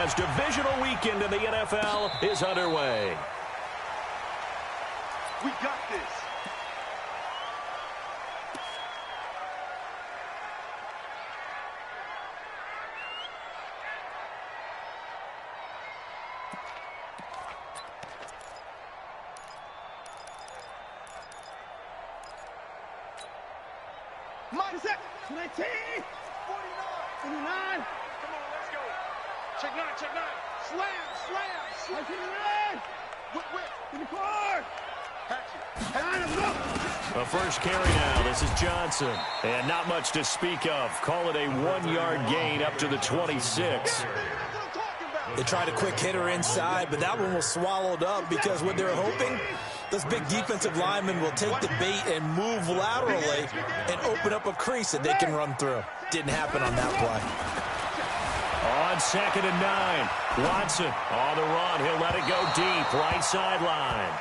as divisional weekend in the NFL is underway. We got this. Mindset. 19. 49. 49. Come on, let's go. Check nine, check nine. Slam. 19. Whip. In the car. A first carry now. This is Johnson. And not much to speak of. Call it a 1-yard gain up to the 26. They tried a quick hitter inside, but that one was swallowed up because what they were hoping, this big defensive lineman will take the bait and move laterally and open up a crease that they can run through. Didn't happen on that play. On 2nd and 9, Watson on the run. He'll let it go deep, right sideline.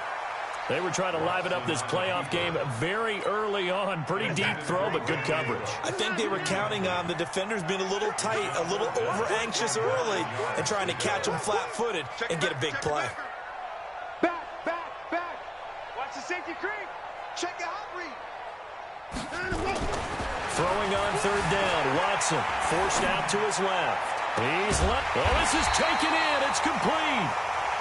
They were trying to liven up this playoff game very early on. Pretty deep throw, but good coverage. I think they were counting on the defenders being a little tight, a little over-anxious early, and trying to catch them flat-footed and get a big play. Back. Watch the safety creep. Check it out, read. Throwing on 3rd down, Watson forced out to his left. He's left. Oh, this is taken in. It's complete.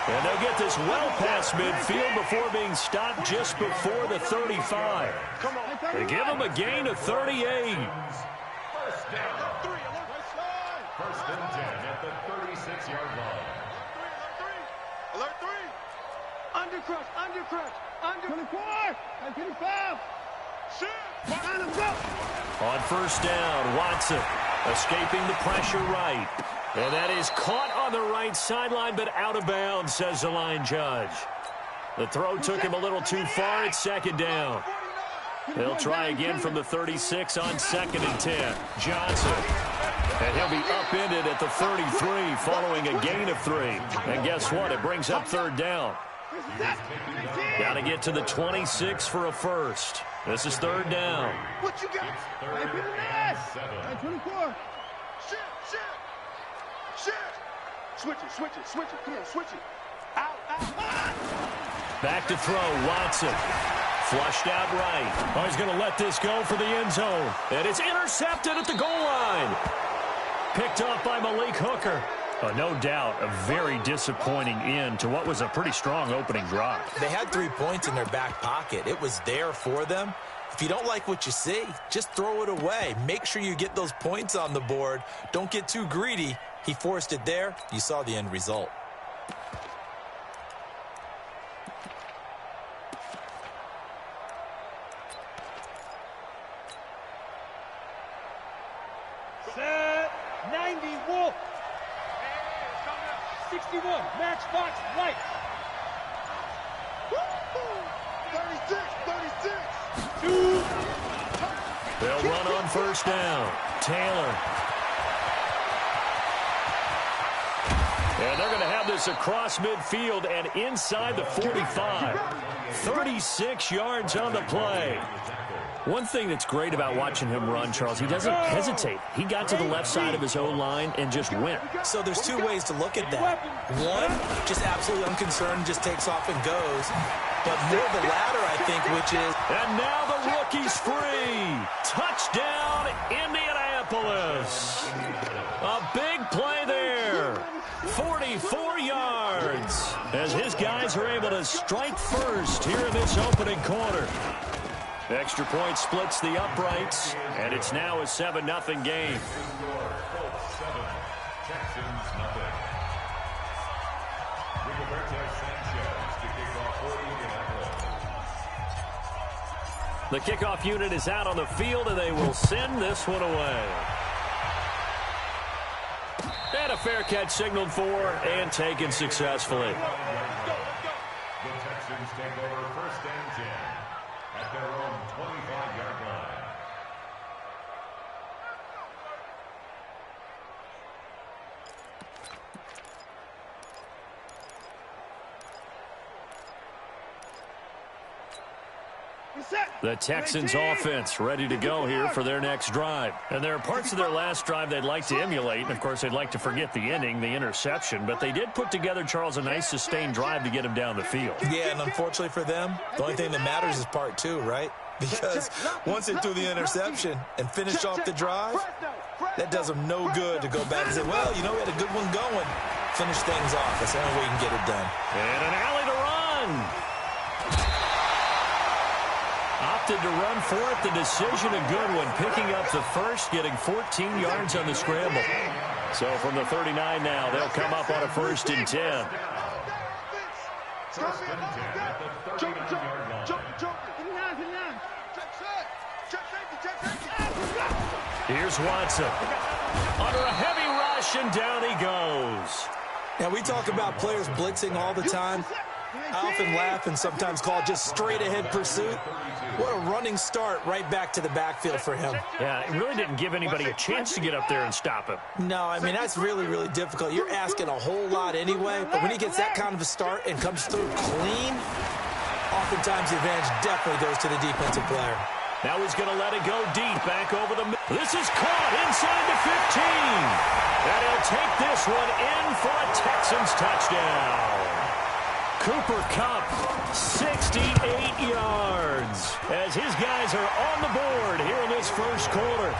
And they'll get this well past midfield before being stopped just before the 35. Come on. They give him a gain of 38. First down. First and 10 at the 36-yard line. Alert 3. Undercrush. 24. 25. Shoot. On 1st down, Watson escaping the pressure right. And that is caught on the right sideline, but out of bounds, says the line judge. The throw took him a little too far. It's 2nd down. They'll try again from the 36 on 2nd and 10. Johnson. And he'll be upended at the 33 following a gain of 3. And guess what? It brings up 3rd down. Got to get to the 26 for a first. This is 3rd down. What you got? 24. Shit. Switch it. Come on, switch it. Out. Back to throw, Watson. Flushed out right. Oh, he's going to let this go for the end zone. And it's intercepted at the goal line. Picked up by Malik Hooker. No doubt a very disappointing end to what was a pretty strong opening drive. They had 3 points in their back pocket. It was there for them. If you don't like what you see, just throw it away. Make sure you get those points on the board. Don't get too greedy. He forced it there. You saw the end result. Set. 90. Wolf. 61. Matchbox. White. 36. 2. They'll run on 1st down. Taylor. And they're going to have this across midfield and inside the 45. 36 yards on the play. One thing that's great about watching him run, Charles, he doesn't hesitate. He got to the left side of his own line and just went. So there's 2 ways to look at that. One, just absolutely unconcerned, just takes off and goes. But more the latter, I think, which is... And now the rookie's free. Touchdown, Indianapolis. A big play there. 44 yards as his guys are able to strike first here in this opening quarter. Extra point splits the uprights, and it's now a 7-0 game. Texans nothing. The kickoff unit is out on the field, and they will send this one away. And a fair catch signaled for and taken successfully. The Texans take over 1st and 10 at their own 25-yard line. The Texans offense ready to go here for their next drive. And there are parts of their last drive they'd like to emulate. And, of course, they'd like to forget the ending, the interception. But they did put together, Charles, a nice sustained drive to get him down the field. Yeah, and unfortunately for them, the only thing that matters is part two, right? Because once they threw the interception and finished off the drive, that does them no good to go back and say, well, you know, we had a good one going. Finish things off. That's the only way you can get it done. And an alley to run. Opted to run for it. The decision a good one. Picking up the first, getting 14 yards on the scramble. So from the 39 now, they'll come up on a 1st and 10. First and 10 at the 39-yard line. Here's Watson. Under a heavy rush, and down he goes. Now, we talk about players blitzing all the time. I often laugh and sometimes call it just straight-ahead pursuit. What a running start right back to the backfield for him. Yeah, it really didn't give anybody a chance to get up there and stop him. No, I mean, that's really, really difficult. You're asking a whole lot anyway, but when he gets that kind of a start and comes through clean, oftentimes the advantage definitely goes to the defensive player. Now he's going to let it go deep, back over the middle. This is caught inside the 15. And he'll take this one in for a Texans touchdown. Cooper Kupp, 68 yards, as his guys are on the board here in this first quarter.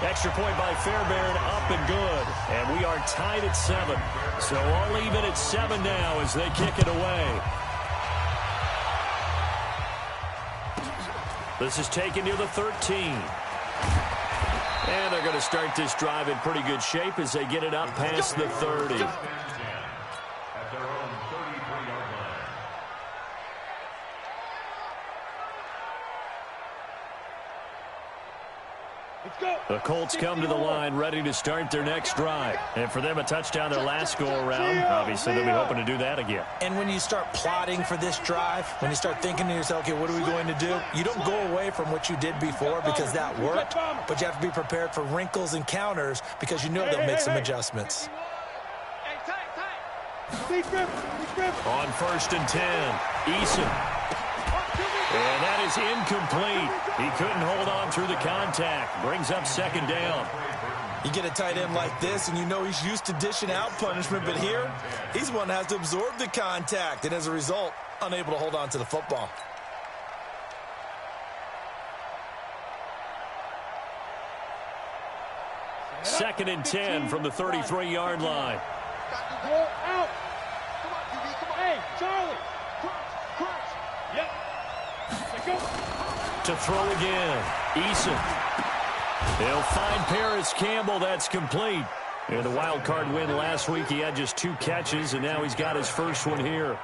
Extra point by Fairbairn, up and good. And we are tied at 7. So all even at 7 now as they kick it away. This is taken near the 13. And they're going to start this drive in pretty good shape as they get it up past the 30. At their own 33-yard line. Let's go. The Colts come to the line ready to start their next drive. And for them, a touchdown their last go-around. Obviously, they'll be hoping to do that again. And when you start plotting for this drive, when you start thinking to yourself, okay, what are we going to do? You don't go away from what you did before because that worked, but you have to be prepared for wrinkles and counters because you know they'll make some adjustments. On 1st and 10, Eason. And that is incomplete. He couldn't hold on through the contact. Brings up 2nd down. You get a tight end like this, and you know he's used to dishing out punishment, but here, he's one that has to absorb the contact, and as a result, unable to hold on to the football. Second and 10 from the 33-yard line. Go out. Hey, Charlie. Yep. Let's go. To throw again. Eason. They'll find Paris Campbell. That's complete. And the wild card win last week, he had just 2 catches, and now he's got his first one here.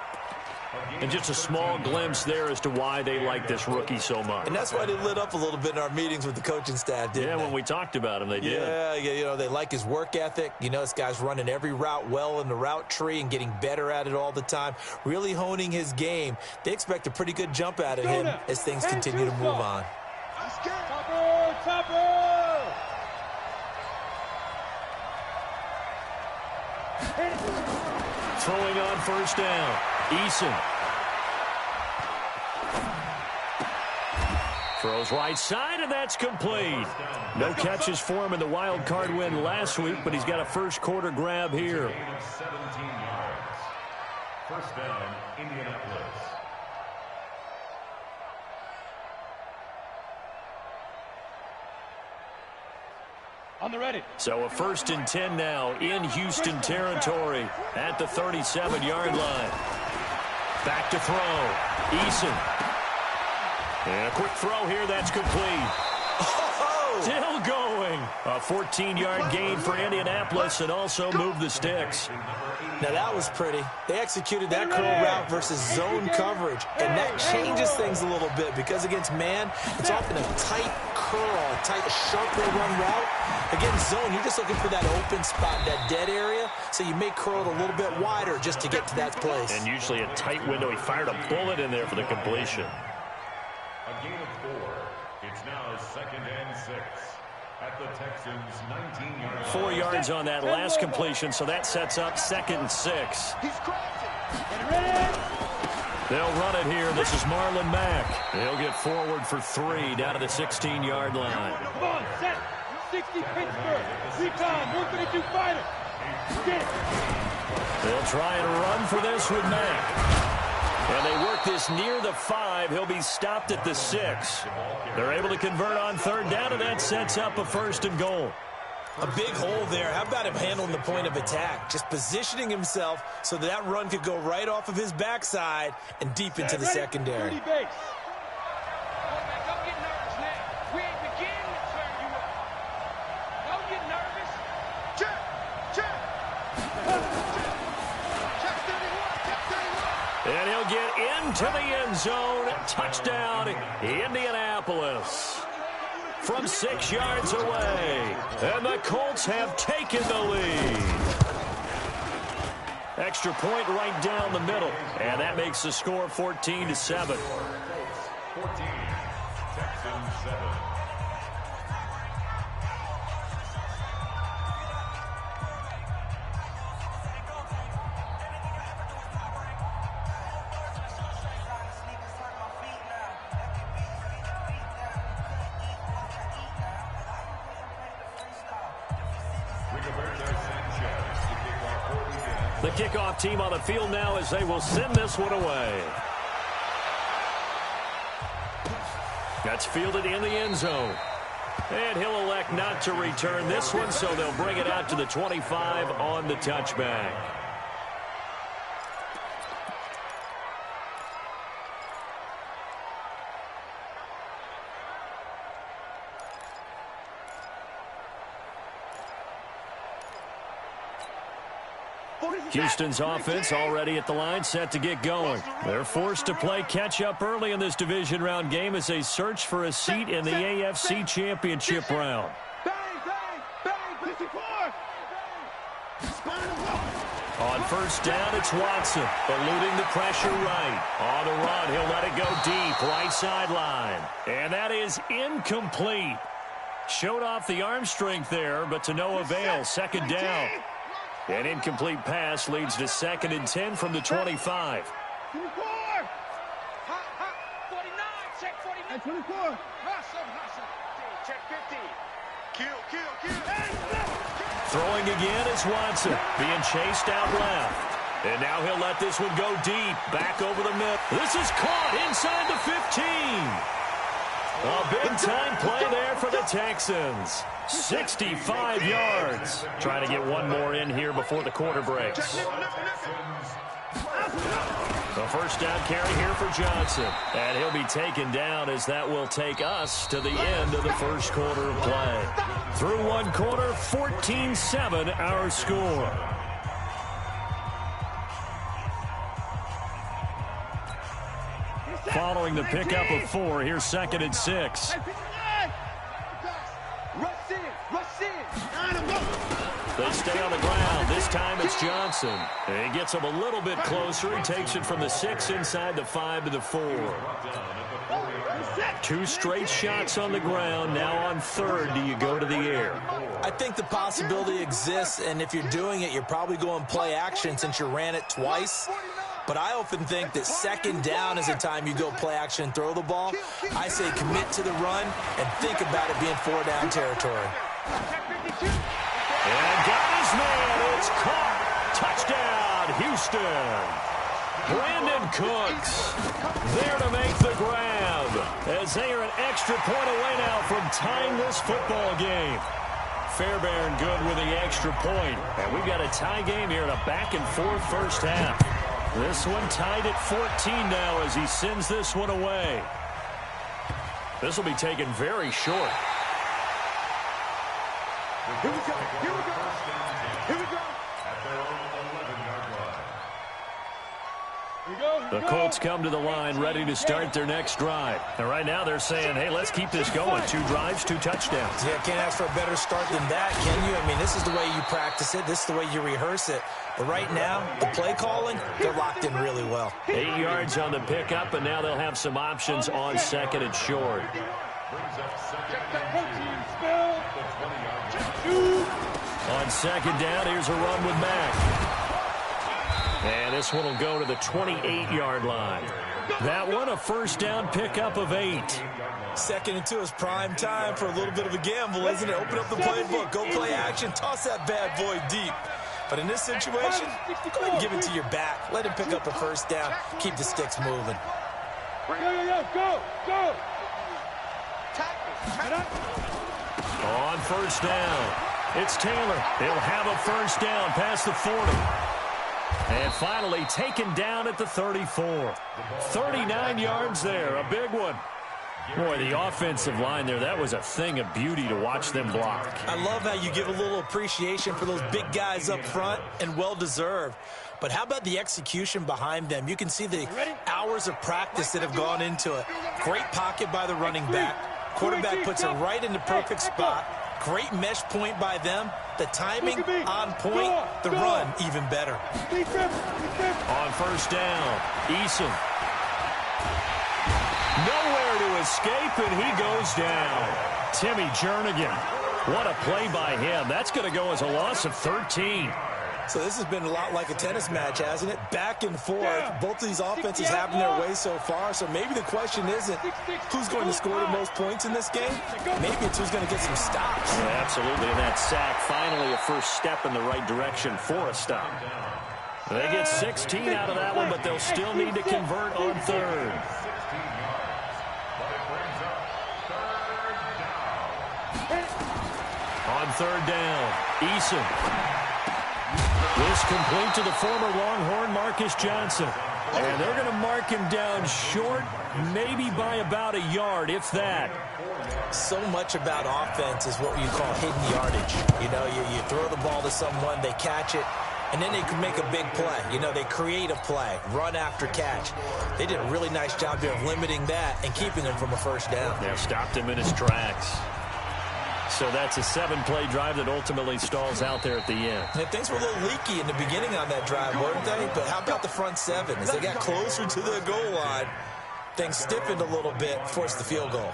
And just a small glimpse there as to why they like this rookie so much. And that's why they lit up a little bit in our meetings with the coaching staff, didn't they? Yeah, when we talked about him, they did. Yeah, you know, they like his work ethic. You know, this guy's running every route well in the route tree and getting better at it all the time, really honing his game. They expect a pretty good jump out of him as things continue to move on. Topper! Throwing on 1st down. Eason. Throws right side, and that's complete. No catches for him in the wild card win last week, but he's got a first quarter grab here. 17 yards. 1st down, Indianapolis. On the ready. So a 1st and 10 now in Houston territory at the 37-yard line. Back to throw. Eason. And a quick throw here. That's complete. Still going. A 14-yard gain for Indianapolis and also moved the sticks. Now, that was pretty. They executed that curl route versus zone coverage, and that changes things a little bit because against man, it's often a tight curl, a tight, sharply run route. Against zone, you're just looking for that open spot, that dead area, so you may curl it a little bit wider just to get to that place. And usually a tight window. He fired a bullet in there for the completion. A gain of 4. It's now 2nd and 6 at the Texans' 19-yard line. 4 yards on that last completion, so that sets up 2nd and 6. Get ready. They'll run it here. This is Marlon Mack. He'll get forward for 3 down to the 16-yard line. Come on, set. 60 Pittsburgh. Recon, 132 fighter. Get it. They'll try and run for this with Mack. And they work this near the 5. He'll be stopped at the 6. They're able to convert on 3rd down, and that sets up a 1st and goal. A big hole there. How about him handling the point of attack? Just positioning himself so that run could go right off of his backside and deep into the secondary. 30 base. Don't get nervous now. We ain't beginning to turn you up. Don't get nervous. Check. Check. Check 31. And he'll get into the end zone. Touchdown, Indianapolis. From 6 yards away. And the Colts have taken the lead. Extra point right down the middle. And that makes the score 14-7. 14, Texans 7. The kickoff team on the field now as they will send this one away. That's fielded in the end zone. And he'll elect not to return this one, so they'll bring it out to the 25 on the touchback. Houston's offense already at the line, set to get going. They're forced to play catch-up early in this division round game as they search for a seat in the AFC Championship round. On 1st down, it's Watson, eluding the pressure right. On the run, he'll let it go deep, right sideline. And that is incomplete. Showed off the arm strength there, but to no avail. 2nd down. An incomplete pass leads to 2nd and 10 from the 25. 24. Hot. 49. Check 49. 24. Hustle. Check 50. Kill. Throwing again is Watson, being chased out left. And now he'll let this one go deep, back over the middle. This is caught inside the 15. A big-time play there for the Texans. 65 yards. Trying to get one more in here before the quarter breaks. The 1st down carry here for Johnson. And he'll be taken down as that will take us to the end of the 1st quarter of play. Through 1 quarter, 14-7 our score. Following the pickup of 4, here's 2nd and 6. They stay on the ground. This time it's Johnson. And he gets him a little bit closer. He takes it from the 6 inside the 5 to the 4. 2 straight shots on the ground. Now on 3rd, do you go to the air? I think the possibility exists, and if you're doing it, you're probably going play action since you ran it twice. But I often think that 2nd down is the time you go play action and throw the ball. I say commit to the run and think about it being 4-down territory. And got his man. It's caught. Touchdown, Houston. Brandon Cooks there to make the grab as they are an extra point away now from tying this football game. Fairbairn good with the extra point. And we've got a tie game here in a back-and-forth 1st half. This one tied at 14 now as he sends this one away. This will be taken very short. Here we go. At their own 11-yard line. The Colts come to the line ready to start their next drive. And right now they're saying, hey, let's keep this going. 2 drives, 2 touchdowns. Yeah, can't ask for a better start than that, can you? I mean, this is the way you practice it. This is the way you rehearse it. But right now, the play calling, they're locked in really well. 8 yards on the pickup, and now they'll have some options on 2nd and short. On 2nd down, here's a run with Mack. And This one will go to the 28-yard line. That one a first down pickup of 8. Second and 2 is prime time for a little bit of a gamble, isn't it? Open up the playbook, go play action, toss that bad boy deep. But in this situation, go ahead and give it to your back. Let him pick up a first down. Keep the sticks moving. Go. On first down, it's Taylor. He'll have a first down past the 40. And finally taken down at the 34. 39 yards there, a big one. Boy, the offensive line there, that was a thing of beauty to watch them block. I love how you give a little appreciation for those big guys up front, and well-deserved. But how about the execution behind them? You can see the hours of practice that have gone into it. Great pocket by the running back. Quarterback puts it right in the perfect spot. Great mesh point by them. The timing on point. The run even better. On first down, Eason. Nowhere to escape, and he goes down. Timmy Jernigan. What a play by him. That's going to go as a loss of 13. So this has been a lot like a tennis match, hasn't it? Back and forth. Both of these offenses having their way so far. So maybe the question isn't who's going to score the most points in this game. Maybe it's who's going to get some stops. Yeah, absolutely. And that sack, finally a first step in the right direction for a stop. They get 16 out of that one, but they'll still need to convert on third. On third down, Eason. This complete to the former Longhorn, Marcus Johnson. And they're going to mark him down short, maybe by about a yard, if that. So much about offense is what you call hidden yardage. You know, you throw the ball to someone, they catch it, and then they can make a big play. You know, they create a play, run after catch. They did a really nice job there of limiting that and keeping him from a first down. They stopped him in his tracks. So that's a 7-play drive that ultimately stalls out there at the end. And things were a little leaky in the beginning on that drive, weren't they? But how about the front seven? As they got closer to the goal line, things stiffened a little bit, forced the field goal.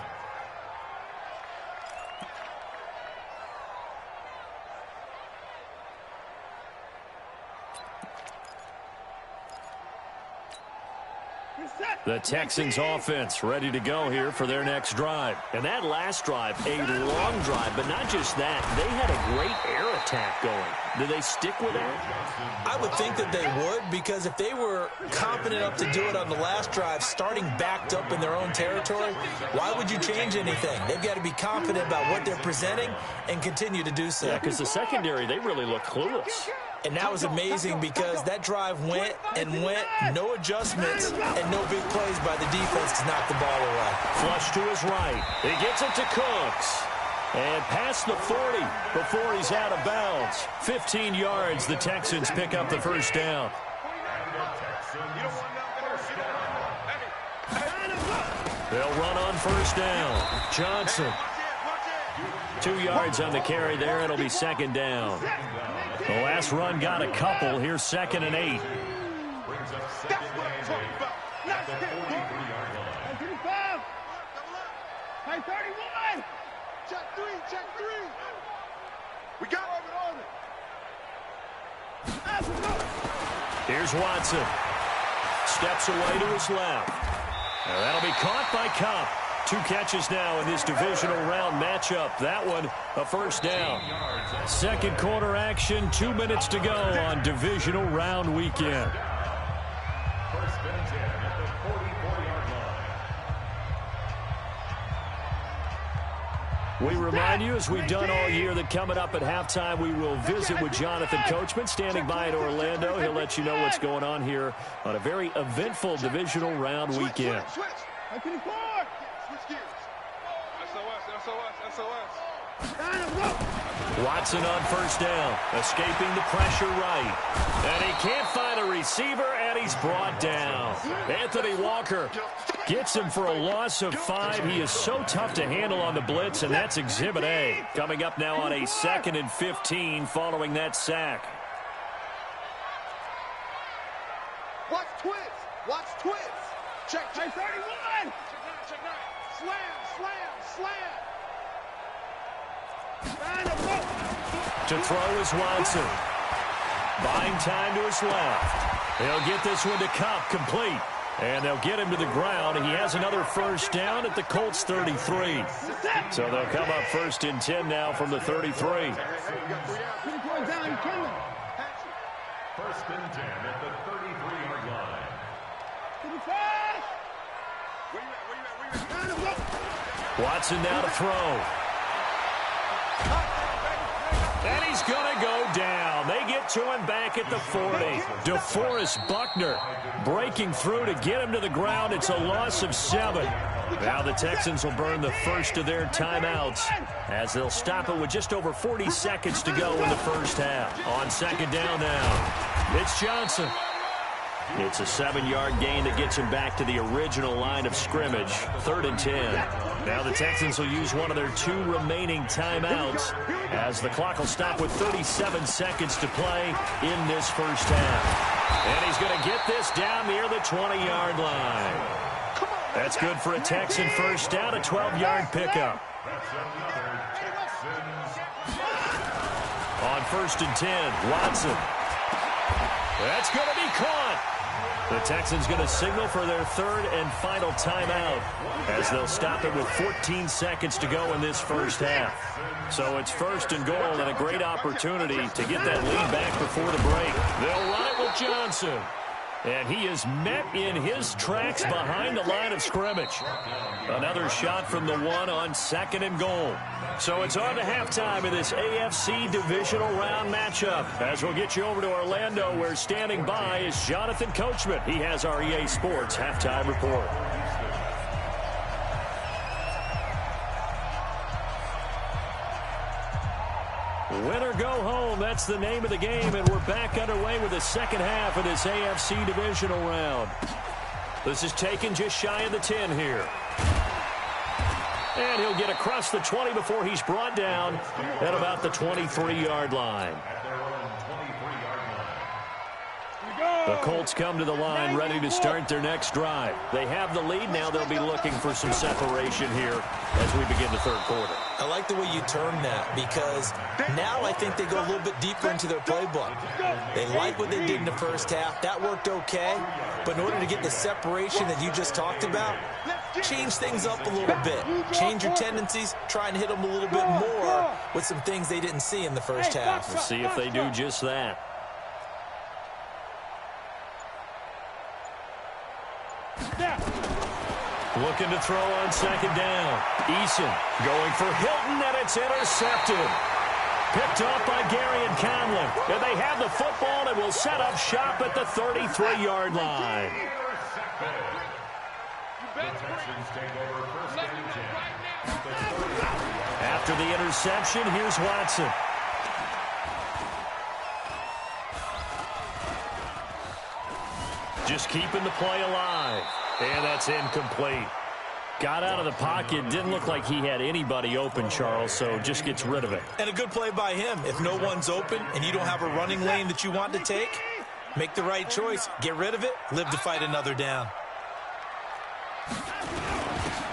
The Texans offense ready to go here for their next drive. And that last drive, a long drive, but not just that. They had a great air attack going. Do they stick with that? I would think that they would, because if they were confident enough to do it on the last drive, starting backed up in their own territory, why would you change anything? They've got to be confident about what they're presenting and continue to do so. Yeah, because the secondary, they really look clueless. And that was amazing because that drive went and went, no adjustments, and no big plays by the defense to knock the ball away. Flush to his right. He gets it to Cooks. And past the 40 before he's out of bounds. 15 yards, the Texans pick up the first down. They'll run on first down. Johnson. 2 yards on the carry there. It'll be second down. The last run got a couple. Here's 2nd and 8. That's what I'm talking about. Not hit. 35. Hey, 31. Check 3. Check 3. We got it. Here's Watson. Steps away to his left. Now that'll be caught by Cup. 2 catches now in this divisional round matchup. That one, a first down. Second quarter action, 2 minutes to go on divisional round weekend. First and 10 at the 44-yard line. We remind you, as we've done all year, that coming up at halftime, we will visit with Jonathan Coachman, standing by in Orlando. He'll let you know what's going on here on a very eventful divisional round weekend. Switch. Switch gears. SOS. Watson on first down, escaping the pressure right. And he can't find a receiver, and he's brought down. Anthony Walker gets him for a loss of 5. He is so tough to handle on the blitz, and that's Exhibit A. Coming up now on a 2nd and 15 following that sack. Watch twist. Check 31. Check 9. Slam. To throw is Watson. Buying time to his left. He'll get this one to Cup, complete. And they'll get him to the ground. He has another first down at the Colts 33. So they'll come up 1st and 10 now from the 33. 1st and 10 at the 33-yard line. Watson now to throw. And he's going to go down. They get to him back at the 40. DeForest Buckner breaking through to get him to the ground. It's a loss of 7. Now the Texans will burn the first of their timeouts as they'll stop it with just over 40 seconds to go in the first half. On 2nd down now, it's Johnson. It's a 7-yard gain that gets him back to the original line of scrimmage. 3rd and 10. Now the Texans will use one of their 2 remaining timeouts as the clock will stop with 37 seconds to play in this first half. And he's going to get this down near the 20-yard line. That's good for a Texan first down, a 12-yard pickup. On 1st and 10, Watson. That's going to be caught. The Texans going to signal for their 3rd and final timeout as they'll stop it with 14 seconds to go in this first half. So it's 1st and goal and a great opportunity to get that lead back before the break. They'll run it with Johnson. And he is met in his tracks behind the line of scrimmage. Another shot from the 1 on 2nd and goal. So it's on to halftime in this AFC divisional round matchup. As we'll get you over to Orlando, where standing by is Jonathan Coachman. He has our EA Sports halftime report. Win or go home, that's the name of the game, and we're back underway with the second half of this AFC divisional round. This is taken just shy of the 10 here. And he'll get across the 20 before he's brought down at about the 23-yard line. The Colts come to the line ready to start their next drive. They have the lead. Now they'll be looking for some separation here as we begin the 3rd quarter. I like the way you term that because now I think they go a little bit deeper into their playbook. They like what they did in the first half. That worked okay. But in order to get the separation that you just talked about, change things up a little bit. Change your tendencies. Try and hit them a little bit more with some things they didn't see in the first half. We'll see if they do just that. Looking to throw on 2nd down. Eason going for Hilton, and it's intercepted. Picked off by Gary and Conlon. And they have the football and will set up shop at the 33-yard line. After the interception, here's Watson. Just keeping the play alive. And that's incomplete. Got out of the pocket. Didn't look like he had anybody open, Charles, so just gets rid of it. And a good play by him. If no one's open and you don't have a running lane that you want to take, make the right choice. Get rid of it. Live to fight another down.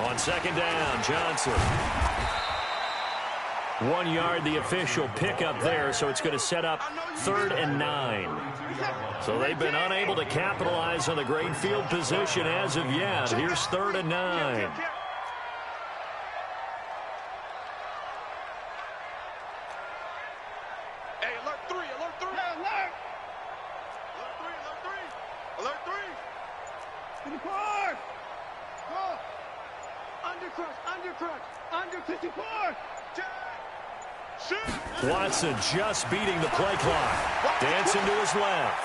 On 2nd down, Johnson. 1 yard, the official pickup there, so it's going to set up 3rd and 9. So they've been unable to capitalize on the great field position as of yet. Here's 3rd and 9. Hey, alert 3, alert 3. Alert. Alert 3. To the court. Go. Under 54. Watson just beating the play clock. Dancing to his left.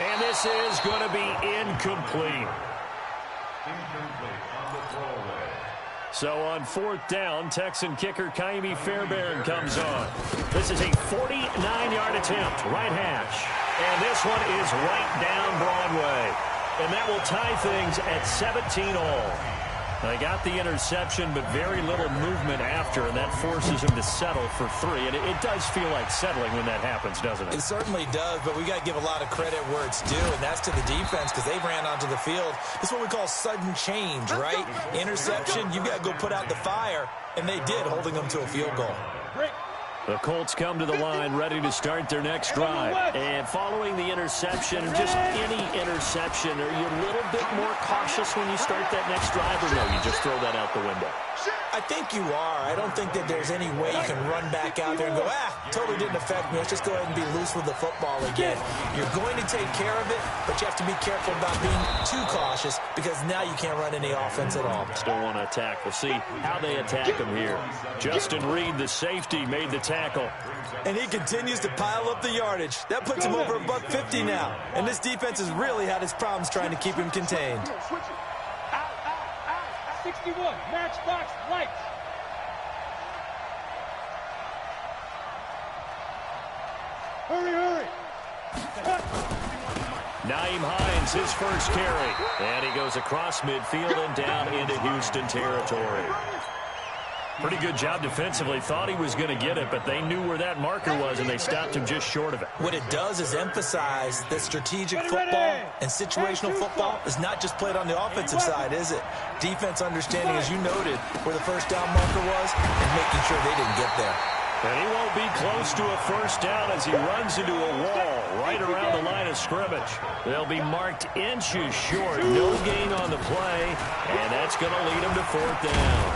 And this is going to be incomplete. So on 4th down, Texan kicker Kaimi Fairbairn comes on. This is a 49-yard attempt, right hash. And this one is right down Broadway. And that will tie things at 17-all. They got the interception, but very little movement after, and that forces him to settle for 3. And it does feel like settling when that happens, doesn't it? It certainly does, but we got to give a lot of credit where it's due, and that's to the defense because they ran onto the field. It's what we call sudden change, right? Interception, you got to go put out the fire, and they did, holding them to a field goal. The Colts come to the line ready to start their next drive. And following the interception, just any interception, are you a little bit more cautious when you start that next drive, or no, you just throw that out the window? I think you are. I don't think that there's any way you can run back out there and go, totally didn't affect me. Let's just go ahead and be loose with the football again. You're going to take care of it, but you have to be careful about being too cautious because now you can't run any offense at all. Still want to attack. We'll see how they attack him here. Justin Reed, the safety, made the tackle. And he continues to pile up the yardage. That puts him over $150 now. And this defense has really had its problems trying to keep him contained. 61, matchbox lights. Hurry, hurry. Naeem Hines, his first carry. And he goes across midfield and down into Houston territory. Pretty good job defensively. Thought he was going to get it, but they knew where that marker was, and they stopped him just short of it. What it does is emphasize that strategic football and situational football is not just played on the offensive side, is it? Defense understanding, as you noted, where the first down marker was and making sure they didn't get there. And he won't be close to a first down as he runs into a wall right around the line of scrimmage. They'll be marked inches short. No gain on the play, and that's going to lead him to fourth down.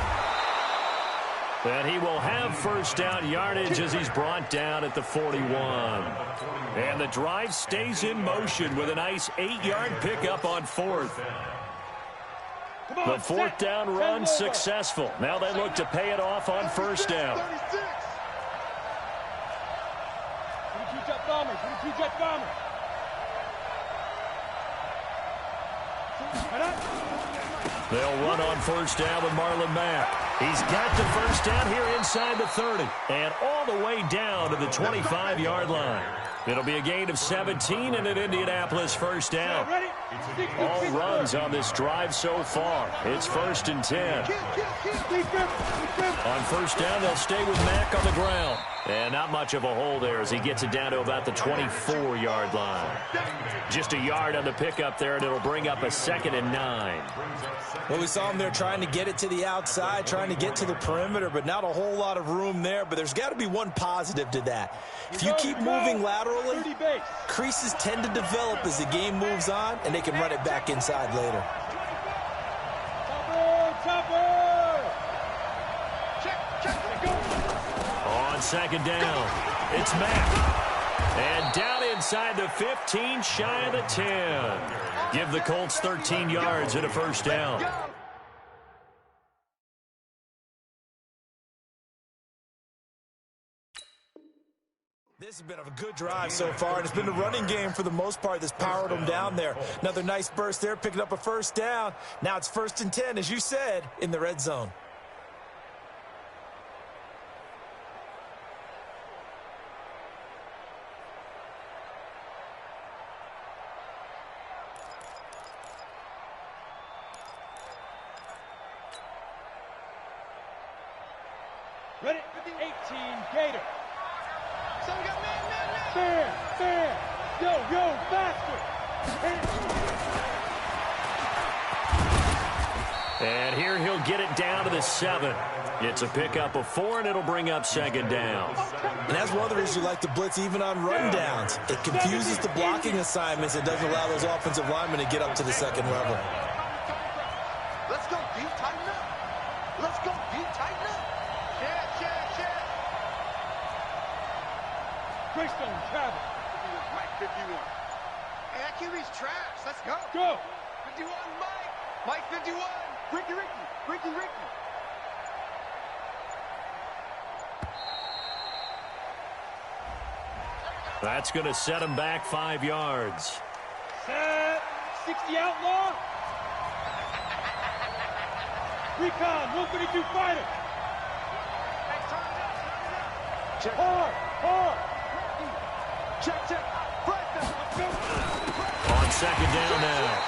And he will have first down yardage as he's brought down at the 41. And the drive stays in motion with a nice 8-yard pickup on fourth. The fourth down run successful. Now they look to pay it off on first down. 22-jet bomber, 22-jet bomber. They'll run on first down with Marlon Mack. He's got the first down here inside the 30 and all the way down to the 25-yard line. It'll be a gain of 17 and an Indianapolis first down. All runs on this drive so far. It's first and 10. On first down, they'll stay with Mack on the ground. And not much of a hole there as he gets it down to about the 24-yard line. Just a yard on the pickup there, and it'll bring up a 2nd and 9. Well, we saw him there trying to get it to the outside, trying to get to the perimeter, but not a whole lot of room there. But there's got to be one positive to that. If you keep moving laterally, creases tend to develop as the game moves on, and they can run it back inside later. On second down, it's Mack. And down inside the 15, shy of the 10. Give the Colts 13 yards and a first down. This has been a good drive so far, and it's been the running game for the most part that's powered them down there. Another nice burst there, picking up a first down. Now it's 1st and 10, as you said, in the red zone. Ready? 18, Gator. Fair. Yo, faster. And here he'll get it down to the 7. It's a pickup of 4, and it'll bring up 2nd down. And that's one of the reasons you like to blitz even on run downs. It confuses the blocking assignments. It doesn't allow those offensive linemen to get up to the 2nd level. Let's go, D. Tighten up. Let's go, D. Tighten up. Greystone, travel. Mike 51. Hey, that QB's trash. Let's go. Go. 51, Mike. Mike 51. Ricky. That's going to set him back 5 yards. Set. 60 outlaw. Recon, 132 fighter. Check. Hard. Check. On second down now,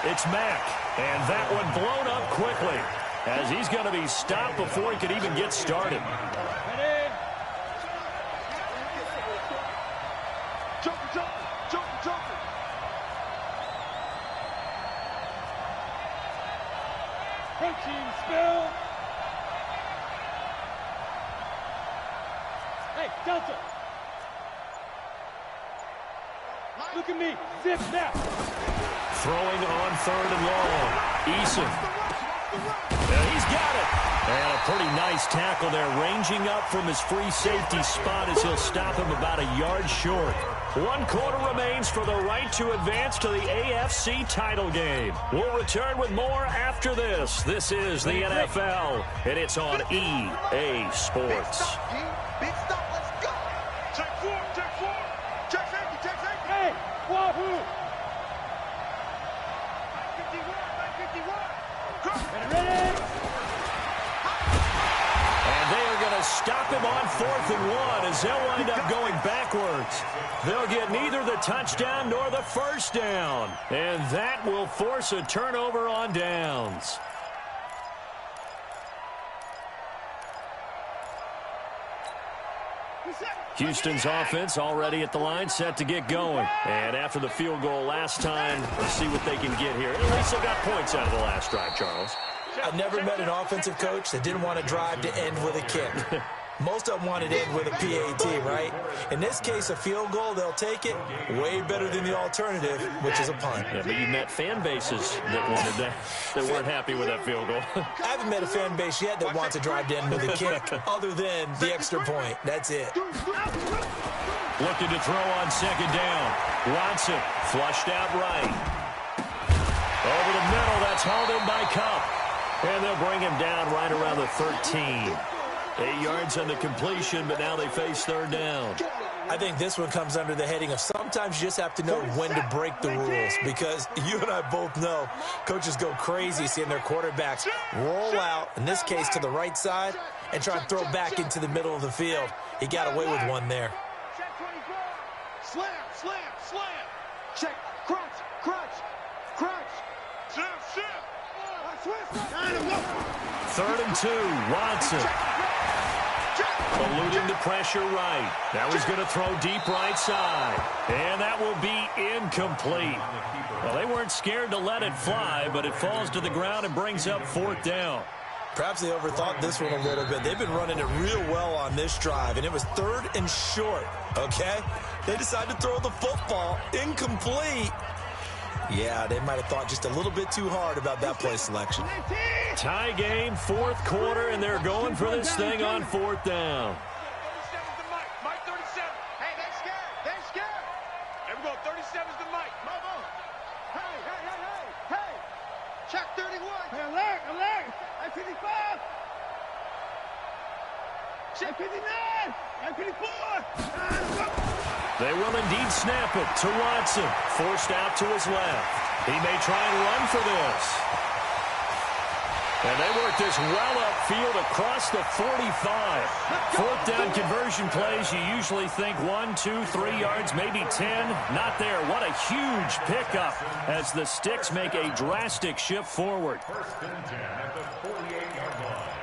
it's Mack. And that one blown up quickly as he's going to be stopped before he could even get started. Ready? Joker. 13 spill. Hey, Delta. Look at me. Zip now. Throwing on 3rd and long. Eason. Yeah, he's got it. And a pretty nice tackle there, ranging up from his free safety spot as he'll stop him about a yard short. 1 quarter remains for the right to advance to the AFC title game. We'll return with more after this. This is the NFL, and it's on EA Sports. Big stop, let's go. Check 4, check 4. Check safety, check safety. Hey, Wahoo. 951. Ready? And they are going to stop him on 4th and 1 as they'll wind up going backwards. They'll get neither the touchdown nor the first down. And that will force a turnover on downs. Houston's offense already at the line, set to get going. And after the field goal last time, let's see what they can get here. At least they got points out of the last drive, Charles. I've never met an offensive coach that didn't want to drive to end with a kick. Most of them want it to end with a PAT, right? In this case, a field goal, they'll take it. Way better than the alternative, which is a punt. Yeah, but you met fan bases that wanted that, that weren't happy with that field goal. I haven't met a fan base yet that wants to drive to end with a kick, other than the extra point. That's it. Looking to throw on 2nd down. Watson flushed out right. Over the middle, that's hauled in by Cup. And they'll bring him down right around the 13. 8 yards on the completion, but now they face 3rd down. I think this one comes under the heading of sometimes you just have to know when to break the rules, because you and I both know coaches go crazy seeing their quarterbacks roll out, in this case to the right side, and try to throw back into the middle of the field. He got away with one there. Check 24. Slam, slam, slam. Check, crunch, crunch, crunch. Slam, slam. Third and 2, Watson. Eluding the pressure right. Now he's going to throw deep right side. And that will be incomplete. Well, they weren't scared to let it fly, but it falls to the ground and brings up 4th down. Perhaps they overthought this one a little bit. They've been running it real well on this drive, and it was 3rd and short, okay? They decided to throw the football incomplete. Yeah, they might have thought just a little bit too hard about that play selection. Tie game, 4th quarter, and they're going for this thing on 4th down. 37's the Mike. Mike 37. Hey, they scared. They scared. There we go. 37's the Mike. Mobo. Hey, hey, hey, hey, hey. Check 31. Hey, alert, alert. I'm 55. Check 59. I'm 54. They will indeed snap it to Watson. Forced out to his left. He may try and run for this. And they work this well upfield across the 45. 4th down conversion plays, you usually think 1, 2, 3 yards, maybe 10. Not there. What a huge pickup as the Sticks make a drastic shift forward. 1st and 10 at the 48-yard line.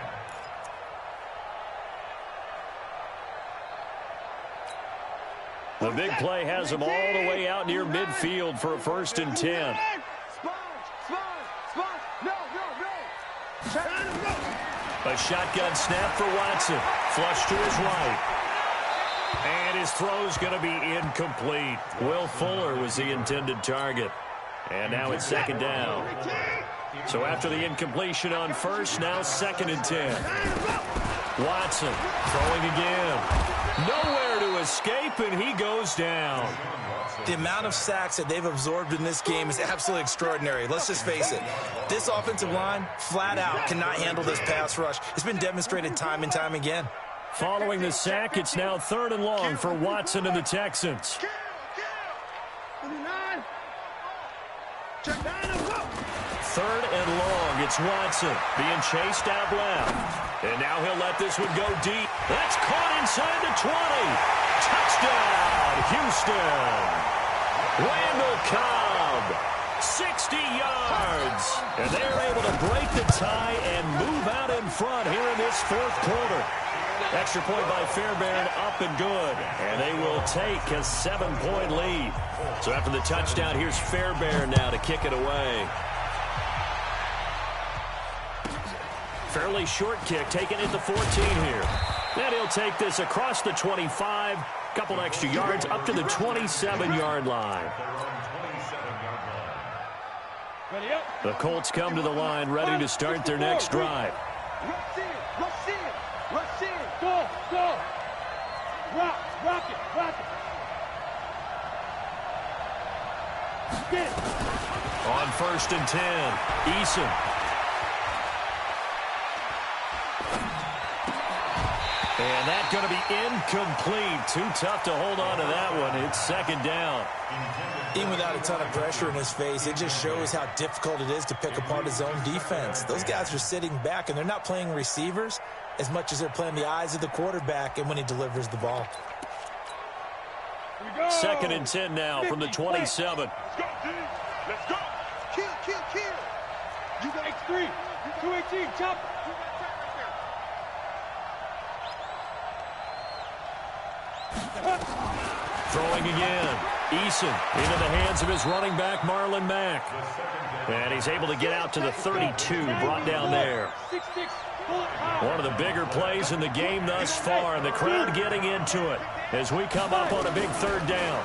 The big play has them all the way out near midfield for a 1st and 10. A shotgun snap for Watson. Flush to his right. And his throw's going to be incomplete. Will Fuller was the intended target. And now it's 2nd down. So after the incompletion on 1st, now 2nd and 10. Watson throwing again. Nowhere to escape, and he goes down. The amount of sacks that they've absorbed in this game is absolutely extraordinary. Let's just face it. This offensive line, flat out, cannot handle this pass rush. It's been demonstrated time and time again. Following the sack, it's now 3rd and long for Watson and the Texans. 3rd and long, it's Watson being chased out left. And now he'll let this one go deep. That's caught inside the 20. Touchdown, Houston. Randall Cobb, 60 yards. And they're able to break the tie and move out in front here in this 4th quarter. Extra point by Fairbairn, up and good. And they will take a 7-point lead. So after the touchdown, here's Fairbairn now to kick it away. Fairly short kick, taken at the 14 here. And he'll take this across the 25, couple extra yards up to the 27-yard line. The Colts come to the line, ready to start their next drive. Rush in, rush in, rush in. Go, go. Rock it, rock it. Get it. On 1st and 10, Eason. And that's going to be incomplete. Too tough to hold on to that one. It's 2nd down. Even without a ton of pressure in his face, it just shows how difficult it is to pick apart his own defense. Those guys are sitting back, and they're not playing receivers as much as they're playing the eyes of the quarterback and when he delivers the ball. 2nd and 10 now from the 27. Let's go, D. Let's go. Kill, kill, kill. You got X3. 218, chop. Throwing again. Eason into the hands of his running back, Marlon Mack. And he's able to get out to the 32, brought down there. One of the bigger plays in the game thus far, and the crowd getting into it as we come up on a big 3rd down.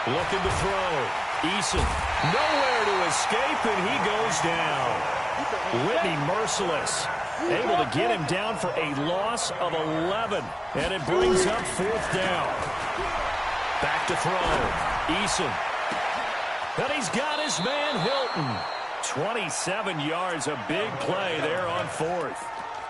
Looking to throw. Eason nowhere to escape, and he goes down. Whitney merciless. Able to get him down for a loss of 11. And it brings up 4th down. Back to throw. Eason. And he's got his man Hilton. 27 yards, a big play there on 4th.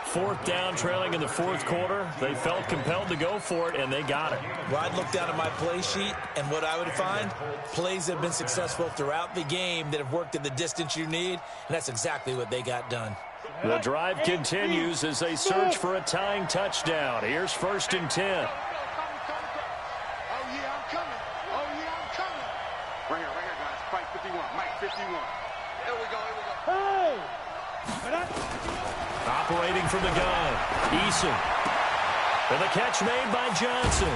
4th down, trailing in the 4th quarter. They felt compelled to go for it, and they got it. Well, I'd look down at my play sheet, and what I would find, plays that have been successful throughout the game that have worked at the distance you need, and that's exactly what they got done. The drive continues as they search for a tying touchdown. Here's 1st and 10. Oh, yeah, I'm coming. Oh, yeah, I'm coming. Right here, guys. Fight 51. Mike 51. Here we go, here we go. Hey! Operating from the gun, Eason. And the catch made by Johnson.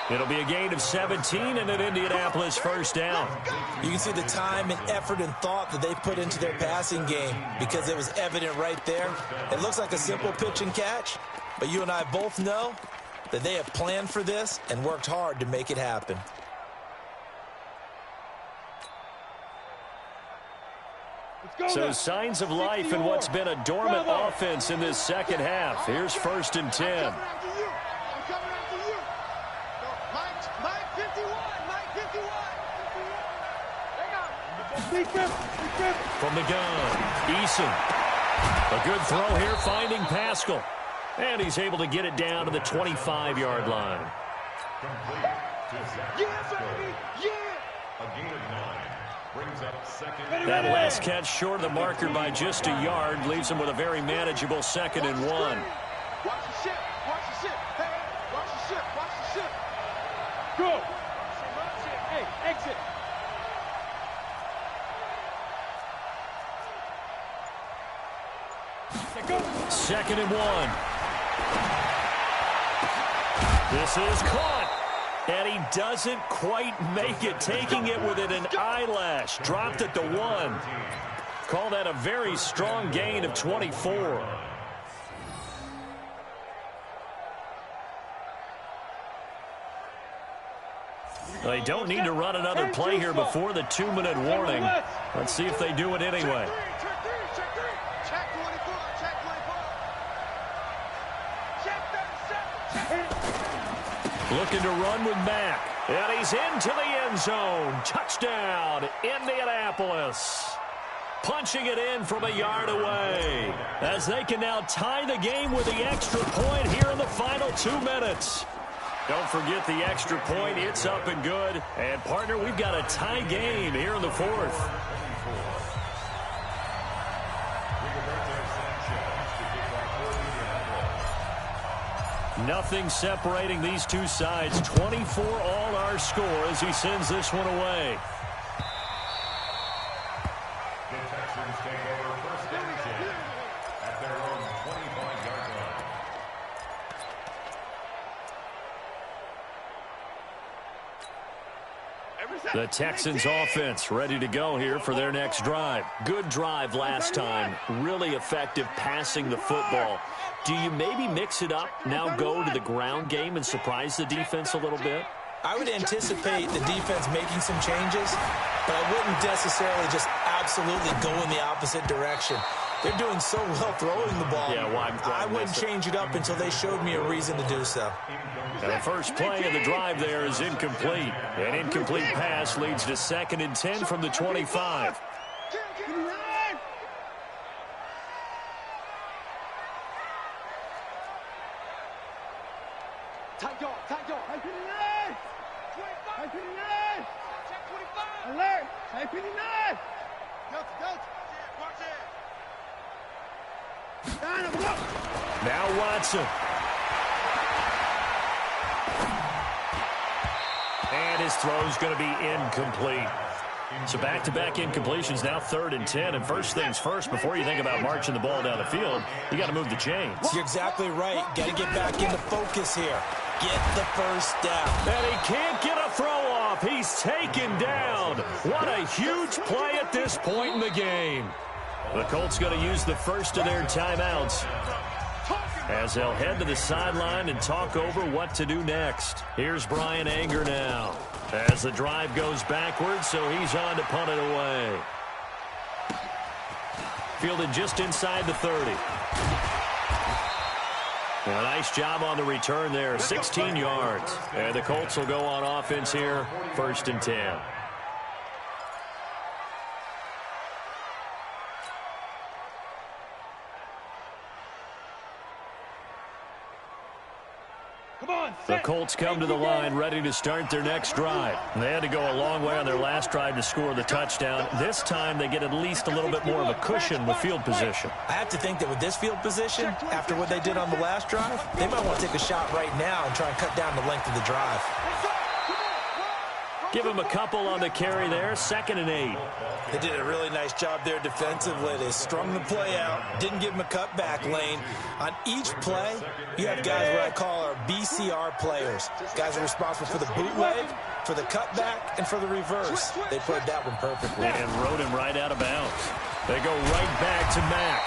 It'll be a gain of 17 and an Indianapolis 1st down. You can see the time and effort and thought that they put into their passing game because it was evident right there. It looks like a simple pitch and catch, but you and I both know that they have planned for this and worked hard to make it happen. So signs of life in what's been a dormant offense in this 2nd half. Here's 1st and 10. From the gun, Eason. A good throw here, finding Pascal. And he's able to get it down to the 25-yard line. That last catch short of the marker by just a yard leaves him with a very manageable 2nd and 1. Watch the ship. Watch the ship. Hey, watch the ship. Watch the ship. Go. Hey, exit. 2nd and 1. This is caught. And he doesn't quite make it, taking it within an eyelash. Dropped at the 1. Call that a very strong gain of 24. They don't need to run another play here before the 2-minute warning. Let's see if they do it anyway. Check 24. Check 37. Looking to run with Mack. And he's into the end zone. Touchdown, Indianapolis. Punching it in from a yard away. As they can now tie the game with the extra point here in the final 2 minutes. Don't forget the extra point. It's up and good. And, partner, we've got a tie game here in the 4th. Nothing separating these two sides. 24 all our score as he sends this one away. The Texans take over 1st and 10 at their own 25-yard line. The Texans offense ready to go here for their next drive. Good drive last time. Really effective passing the football. Do you maybe mix it up, now go to the ground game and surprise the defense a little bit? I would anticipate the defense making some changes, but I wouldn't necessarily just absolutely go in the opposite direction. They're doing so well throwing the ball. Yeah, why I wouldn't change it up until they showed me a reason to do so. And the first play of the drive there is incomplete. An incomplete pass leads to 2nd and 10 from the 25. Alert! Now Watson. And his throw's going to be incomplete. So back-to-back incompletions, now 3rd and 10. And first things first, before you think about marching the ball down the field, you got to move the chains. You're exactly right. Got to get back into focus here. Get the first down. And he can't get a throw off. He's taken down. What a huge play at this point in the game. The Colts going to use the first of their timeouts as they'll head to the sideline and talk over what to do next. Here's Brian Anger now as the drive goes backwards, so he's on to punt it away. Fielded just inside the 30. A nice job on the return there, 16 yards. And the Colts will go on offense here, 1st and 10. The Colts come to the line ready to start their next drive. They had to go a long way on their last drive to score the touchdown. This time they get at least a little bit more of a cushion with field position. I have to think that with this field position, after what they did on the last drive, they might want to take a shot right now and try and cut down the length of the drive. Give him a couple on the carry there, 2nd and 8. They did a really nice job there defensively. They strung the play out, didn't give him a cutback lane. On each play, you have guys what I call our BCR players. Guys are responsible for the bootleg, for the cutback, and for the reverse. They played that one perfectly. And rode him right out of bounds. They go right back to Mack.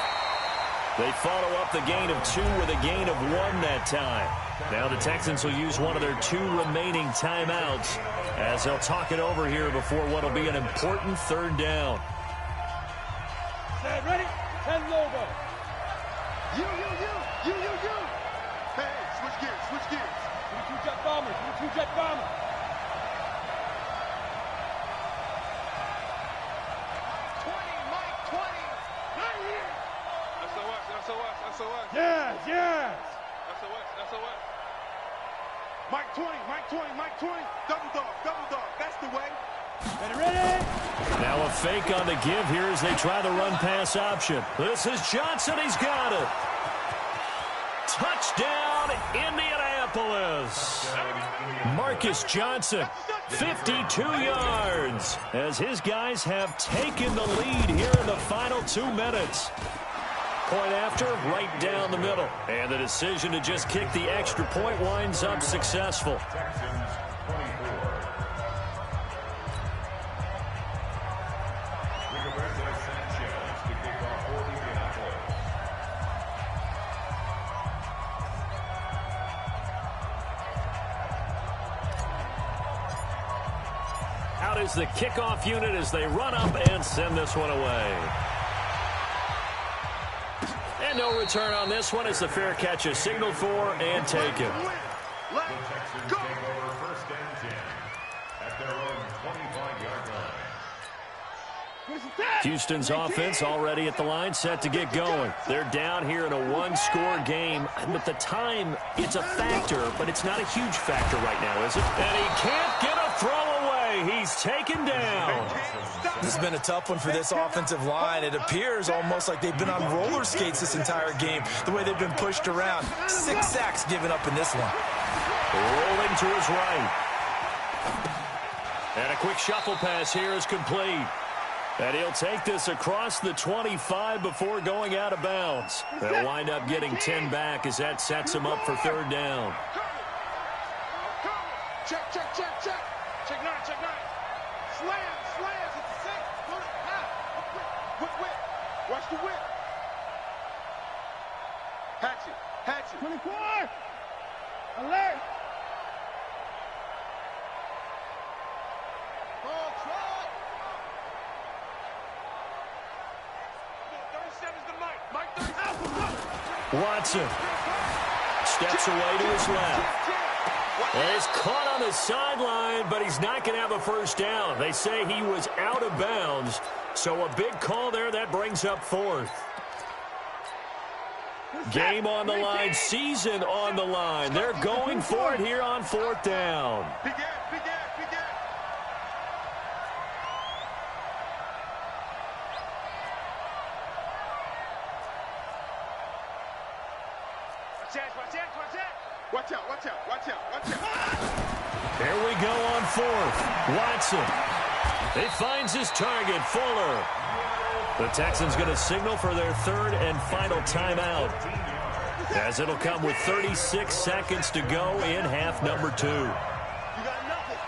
They follow up the gain of 2 with a gain of 1 that time. Now the Texans will use one of their 2 remaining timeouts as they'll talk it over here before what will be an important 3rd down. Set, ready? 10 logo. You. Hey, switch gears. 22 jet bombers, 22 jet bombers. SOS. Yes. SOS. Mike 20. Double dog. That's the way. Ready? Now a fake on the give here as they try the run-pass option. This is Johnson. He's got it. Touchdown, Indianapolis. Marcus Johnson, 52 yards, as his guys have taken the lead here in the final 2 minutes. Point after, right down the middle. And the decision to just kick the extra point winds up successful. Out is the kickoff unit as they run up and send this one away. And no return on this one as the fair catch is signaled for and taken. Texans take over 1st and 10 at their own 25-yard line. Houston's offense already at the line, set to get going. They're down here in a 1-score game. And with the time, it's a factor, but it's not a huge factor right now, is it? And he can't get a throw away. He's taken down. This has been a tough one for this offensive line. It appears almost like they've been on roller skates this entire game, the way they've been pushed around. 6 sacks given up in this one. Rolling to his right. And a quick shuffle pass here is complete. And he'll take this across the 25 before going out of bounds. They'll wind up getting 10 back as that sets him up for 3rd down. Check. Check 9. slams. It's a sink. Put it out. Whip. Watch the whip. Hatchet. 24. Alert. Ball try. 37's the Mike. Mike 37. Watson steps away to his left. And he's caught on the sideline, but he's not going to have a first down. They say he was out of bounds, so a big call there. That brings up fourth. Game on the line, season on the line. They're going for it here on fourth down. Big gap. Watch out. There we go on fourth. Watson. He finds his target, Fuller. The Texans going to signal for their third and final timeout, as it'll come with 36 seconds to go in half number 2. You got nothing.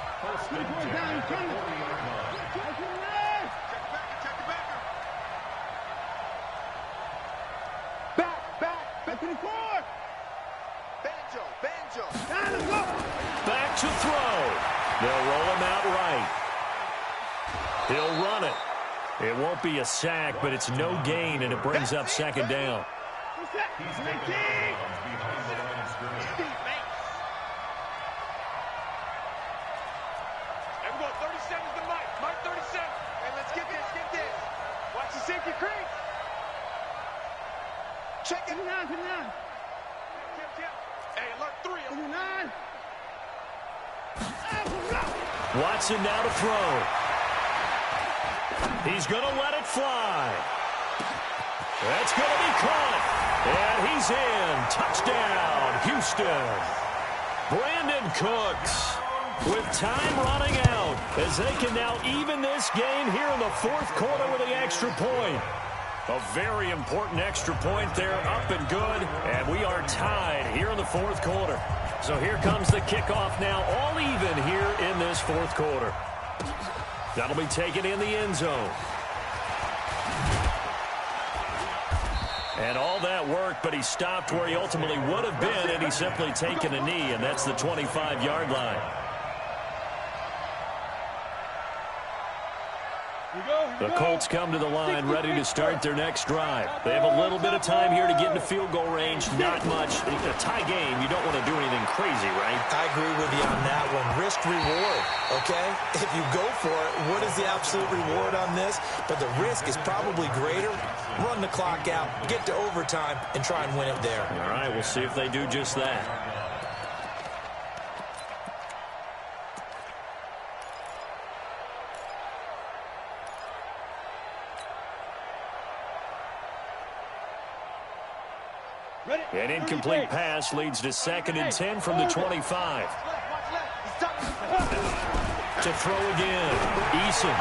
Check the backer. Back to the court. Banjo. Back to throw. They'll roll him out right. He'll run it. It won't be a sack, but it's no gain, and it brings up second down. Everyone, 37's the Mike. Mike 37. Hey, let's get this. Watch the safety creep. Check it. 29. Hey, alert 3. 29. Watson now to throw. He's going to let it fly. That's going to be caught. And he's in. Touchdown, Houston. Brandon Cooks with time running out, as they can now even this game here in the fourth quarter with the extra point. A very important extra point there, up and good, and we are tied here in the fourth quarter. So here comes the kickoff now, all even here in this fourth quarter. That'll be taken in the end zone. And all that worked, but he stopped where he ultimately would have been, and he's simply taken a knee, and that's the 25-yard line. The Colts come to the line ready to start their next drive. They have a little bit of time here to get into field goal range. Not much. In a tie game, you don't want to do anything crazy, right? I agree with you on that one. Risk reward, okay? If you go for it, what is the absolute reward on this? But the risk is probably greater. Run the clock out, get to overtime, and try and win it there. All right, we'll see if they do just that. An incomplete pass leads to 2nd and 10 from the 25. To throw again, Eason.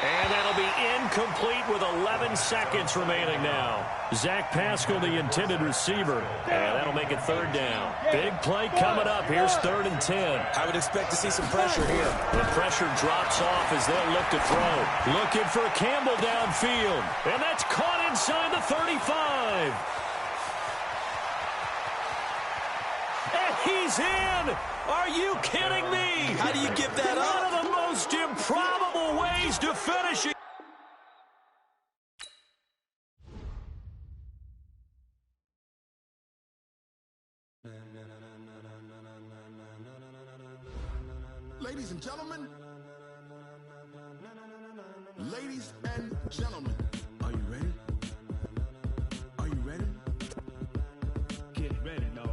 And that'll be incomplete with 11 seconds remaining now. Zach Pascal, the intended receiver. And that'll make it third down. Big play coming up. Here's 3rd and 10. I would expect to see some pressure here. The pressure drops off as they'll look to throw. Looking for Campbell downfield. And that's caught inside the 35. He's in! Are you kidding me? How do you give that up? One of the most improbable ways to finish it. Ladies and gentlemen, are you ready? Are you ready? Get ready, no.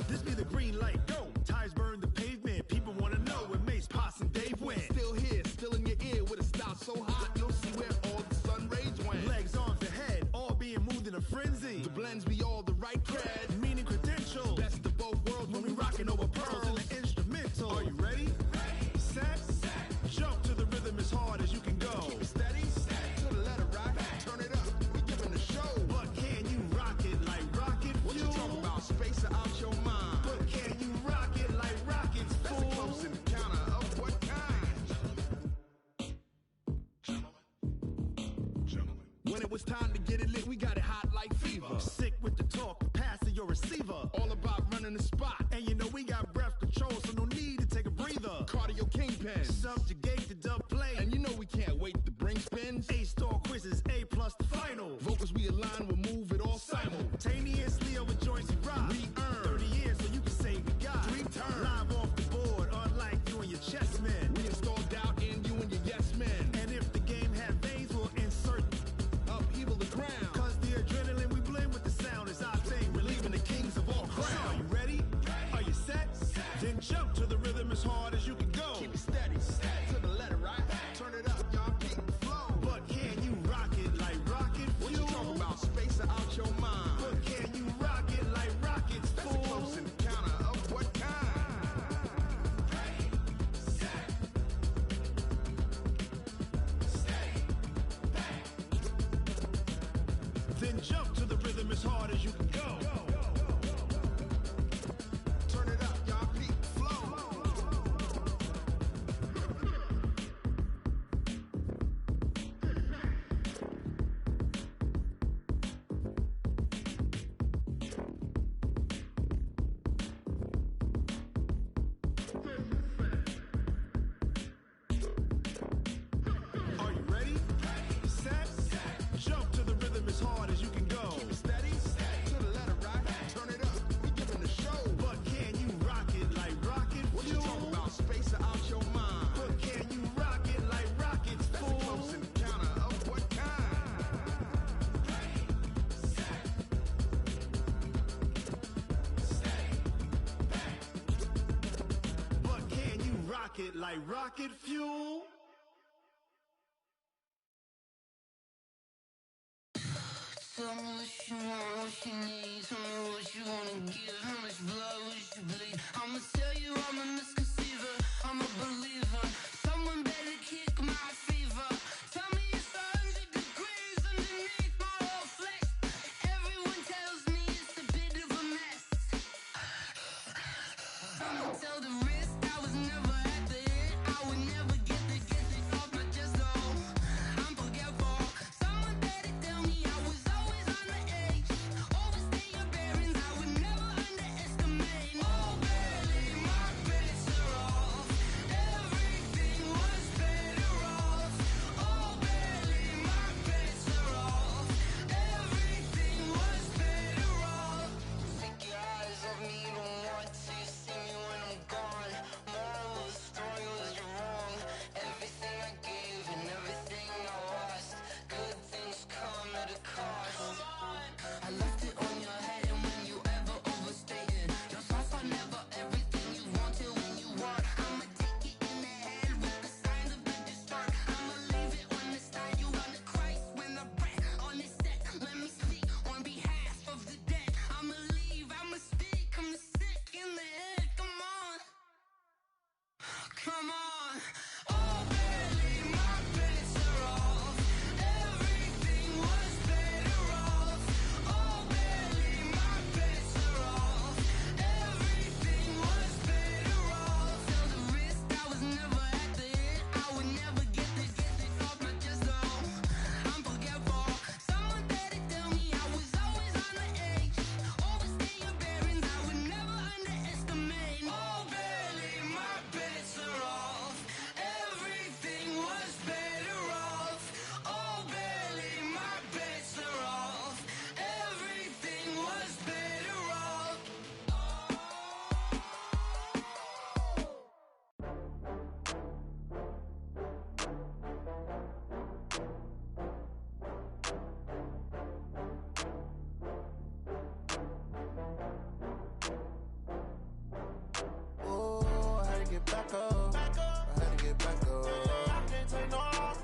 This be the green light, go. Tires burn the pavement. People want to know where Mace, Poss, and Dave went. Still here, still in your ear with a style so hot, you'll see where all the sun rays went. Legs, arms, and head, all being moved in a frenzy. The blends be all the right cred, meaning credentials. Best of both worlds when we rockin' over it's time to get it lit. We got it hot like fever. Sick with the talk, passing your receiver. All about running the spot. And you know we got breath control, so no need to take a breather. Cardio kingpin, subjugate the dub play. And you know we can't wait to bring spins. A-star quizzes, A+ the final. Vocals we align, we'll move it all simultaneously over joints we rock. We earn 30 years, so you can say we got 3 turns. Live off the board, unlike you and your chess men. We install doubt in you and your yes men. And if the game had veins, we'll insert upheaval the ground. Cause the adrenaline we blend with the sound is our thing, relieving the kings of all crowns. Are you ready? Are you set? Then jump to the rhythm as hard as you can go. Keep it steady, to the letter, right? Turn it up, y'all, keep the flow. But can you rock it like rocket fuel? What you talking about? Space out your mind. But can you rock it like rockets, fool? That's a close encounter of what kind? Ready, set, steady, bang. Then jump to the rhythm as hard as you can go. Turn it up, y'all, keep the flow. Are you ready? Set, jump to the rhythm as hard as you can go. Keep it steady, to the letter, right? Turn it up, we giving the show. But can you rock it like rocket fuel? What you talking about? Space out your mind. But can you rock it like rockets, fool? That's a close encounter of what kind? Ready, set, steady, bang. But can you rock it like rocket fuel? Tell me what you want, what you need. Tell me what you wanna give. How much blood would you bleed? I'ma tell you I'm a misconceiver. I'm a believer. Someone better kick my fever. Tell me it's 100 degrees underneath my whole flesh. Everyone tells me it's a bit of a mess. I'ma tell the risk I was never at the hit. I would never get it off my chest though. I'm forgetful. Someone better tell me I was always on the edge. Overstay your bearings, I would never underestimate. Oh, barely, my bets are off. Everything was better off. Oh, barely, my bets are off. Everything was better off. Take your eyes off me, you don't want to see me when I'm gone. Moral of the story was you're wrong. Everything I gave and everything I lost. Good things come at a cost. I left it on your head, and when you ever overstated, your thoughts are never everything you wanted when you want. I'ma take it in the head with the signs of the distort. I'ma leave it on the side. You run the Christ when the breath on this set. Let me speak on behalf of the dead. I'ma leave, I'ma speak. I'm the sick in the head. Come on, come on. Oh, barely, my bets are off. Everything was better off. Oh, barely, my bets are off. Everything was better off. Tell the risk I was never at the hit. I would never get it off my chest though. I'm forgetful. Someone better tell me I was always on the edge. Overstay your bearings, I would never underestimate. Oh, barely, my bets are off. Everything was better off. Oh, barely, my bets are off. Everything was better off. Ooh, I had to get back up. I had to get back up. I can't take no loss.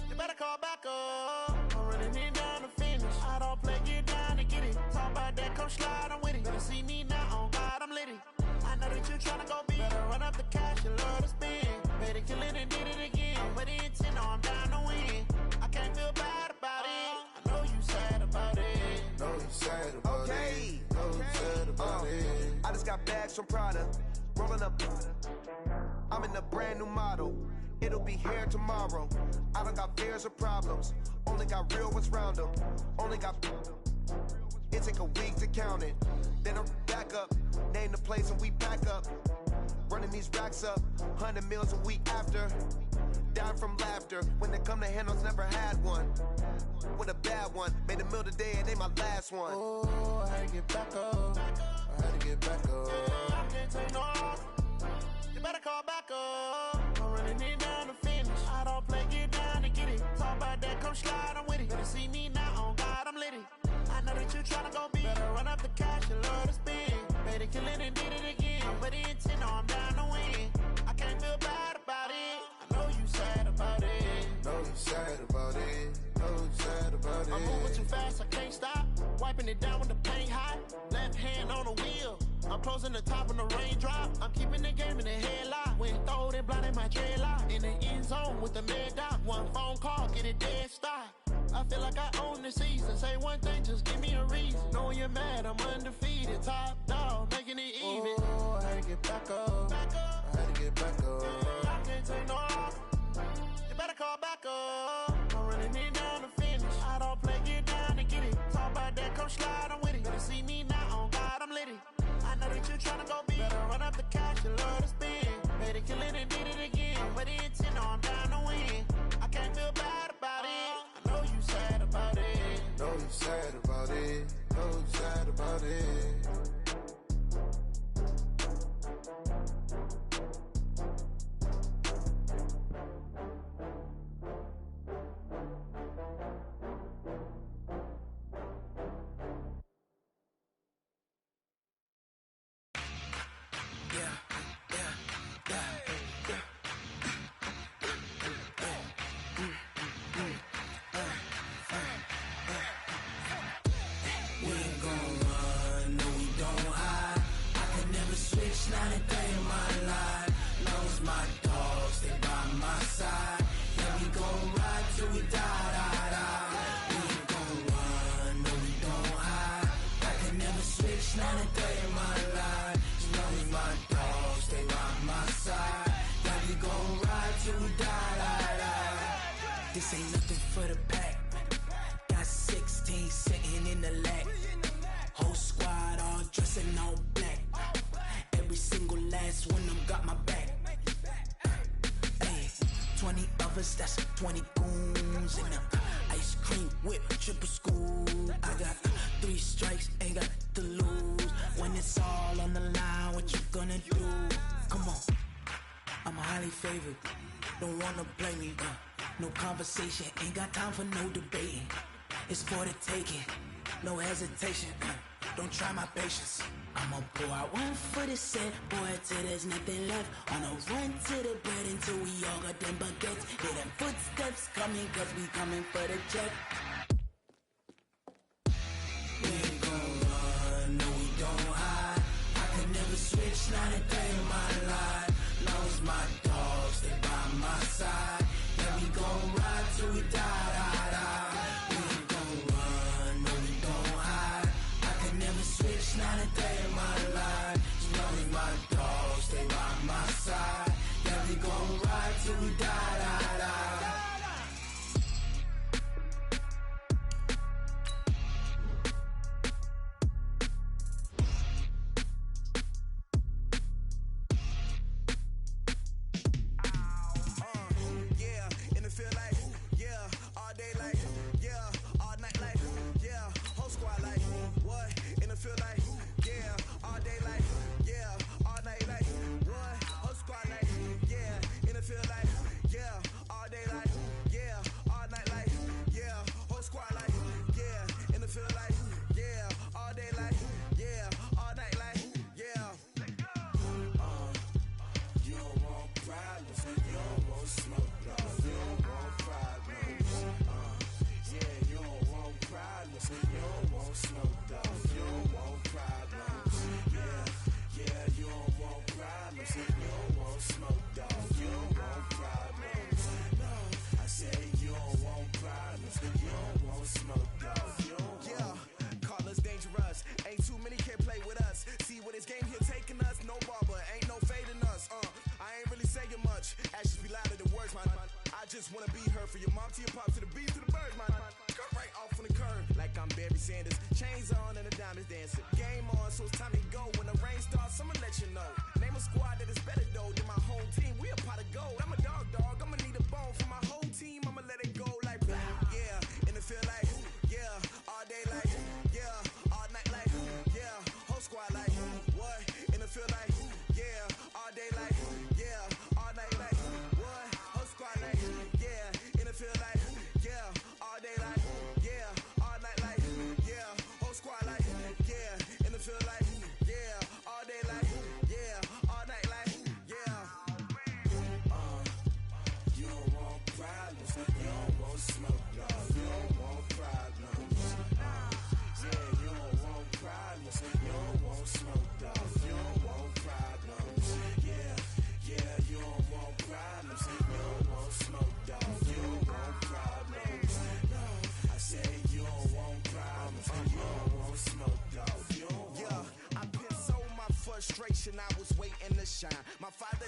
You better call back up. I'm running it down to finish. I don't play, get down to get it. Talk about that, come slide, I'm with it. Better see me now, on God, I'm litty. I know that you tryna go big. Better run up the cash, you love to spend. Better kill it and did it again. I'm with the intent, no, I'm down to win. I can't feel bad about it. I know you sad about it. Know you sad about Okay. it. Know you sad about it. I just got bags from Prada, rolling up. I'm in a brand new model. It'll be here tomorrow. I don't got fears or problems. Only got real ones round them. Only got... It take a week to count it. Then I'm back up. Name the place and we pack up. Running these racks up. 100 meals a week after. Dying from laughter. When they come to handles, never had one. With a bad one. Made a meal today and they my last one. Oh, I had to get back up. I had to get back up. I can't take no off. You better call back up. I'm running it down to finish. I don't play, get down to get it. Talk about that, come slide, I'm with it. Better see me now, on God, I'm litty. I know that you tryna go big. Better run up the cash and love to spend. Made it, kill it, and did it again. With the intent, no, I'm down to win. I can't feel bad about it. I know you sad about it. Know you sad about it. Know you sad about it. I'm moving too fast, I can't stop. Wiping it down when the paint hot. Left hand on the wheel. I'm closing the top when the raindrop. I'm keeping the game in the headlock. When throwed and blinded my dreadlock. In the end zone with the mad dot. One phone call, get it dead stop. I feel like I own the season. Say one thing, just give me a reason. Knowing you're mad, I'm undefeated. Top dog, making it even. Oh, I had to get back up. I had to get back up. I can't take no off. You better call back up. I'm running it down to finish. I don't play, get down to get it. Talk about that, come slide, I'm with it. Better see me now, on God, I'm litty. I know that you tryna go big. Better run up the cash and love to spend. Made it, kill it, and did it again. With the intent, no, I'm down to win. I can't feel bad about it. I know you sad about it. Know you sad about it. Know you sad about it. This ain't nothing for the pack. Got 16 sitting in the lag. Whole squad all dressing all black. Every single last one of them got my back. Hey, 20 of us, that's 20 goons in the ice cream whip, triple school. I got 3 strikes, ain't got to lose. When it's all on the line, what you gonna do? Come on, I'm highly favored. Don't wanna play me, no conversation, ain't got time for no debating. It's for the taking, no hesitation. Don't try my patience. I'ma pour out one for the set, boy, till there's nothing left. On a run to the bread until we all got them baguettes. Hear them footsteps coming, cause we coming for the check. We ain't gon' run, no we don't hide. I could never switch, not a day in my life. Long as my dogs stay by my side. Yeah, we gon' ride till we die, die, die. We ain't gon' run, no we don't hide. I could never switch, not a day in my life. As long as my dogs stay by my side. Yeah, we gon' ride till we die, die, die. wanna be her. For your mom to your pop to the beat to the birds, man. Cut right off on the curve, like I'm Barry Sanders. Chains on and the diamonds dancing. Game on, so it's time to go. When the rain starts, I'ma let you know. Name a squad that is better though than my home team. We a pot of gold. I'm a dog. I'ma need a bone for my whole team. I'ma let it go like blah. Yeah, and it feel like yeah, all day like yeah, all night like yeah, whole squad like what? And it feel like yeah, all day like yeah, all night like what? Whole squad like yeah, and it feel like yeah, all day like yeah, all night like yeah, whole squad like yeah, and it feel like yeah, all day like yeah, all night like yeah. You don't want problems, you don't want smoke, dog. You don't want problems. Yeah, you don't want problems, you don't want smoke, dog. You don't want problems. Yeah, you don't want problems, you don't want smoke, dog. You don't want problems. No, I said you don't want problems, you don't want smoke, dog. You don't want. Yeah, I pissed so my frustration, I was waiting to shine. My father